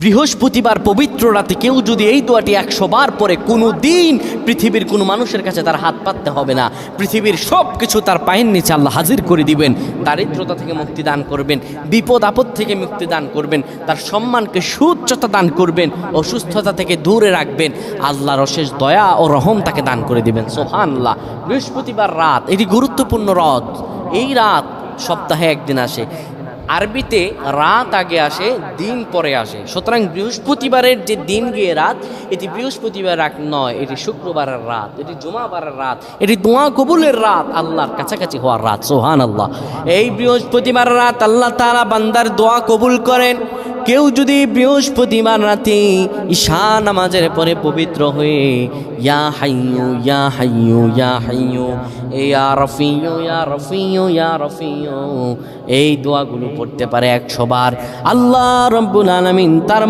বৃহস্পতিবার পবিত্র রাতে কেউ যদি এই দোয়াটি 100 বার পরে, কোনো দিন পৃথিবীর কোনো মানুষের কাছে তার হাত পাততে হবে না। পৃথিবীর সব কিছু তার পায়ের নিচে আল্লাহ হাজির করে দিবেন। দারিদ্রতা থেকে মুক্তি দান করবেন, বিপদ আপদ থেকে মুক্তি দান করবেন, তার সম্মানকে সুউচ্চতা দান করবেন, অসুস্থতা থেকে দূরে রাখবেন। আল্লাহর অশেষ দয়া ও রহম তাকে দান করে দিবেন। সুবহানাল্লাহ। বৃহস্পতিবার রাত এটি গুরুত্বপূর্ণ রাত। এই রাত সপ্তাহে একদিন আসে। আরবিতে রাত আগে আসে, দিন পরে আসে। সুতরাং বৃহস্পতিবারের যে দিন গিয়ে রাত, এটি বৃহস্পতিবার রাত নয়, এটি শুক্রবারের রাত, এটি জুমাবারের রাত, এটি দোয়া কবুলের রাত, আল্লাহর কাছাকাছি হওয়ার রাত। সুবহানাল্লাহ। এই বৃহস্পতিবার রাত আল্লাহ তাআলা বান্দার দোয়া কবুল করেন। কেউ যদি বৃহস্পতিবার রাতে ঈশা নামাজের পরে পবিত্র হয়ে ইয়া হাইয়ু ইয়া হাইয়ু ইয়া হাইয়ু ইয়া রফিয়ু ইয়া রফিয়ু ইয়া রফিয়ু এই দোয়াগুলো পড়তে পারে 100 বার, আল্লাহ রাব্বুল আলামিন তার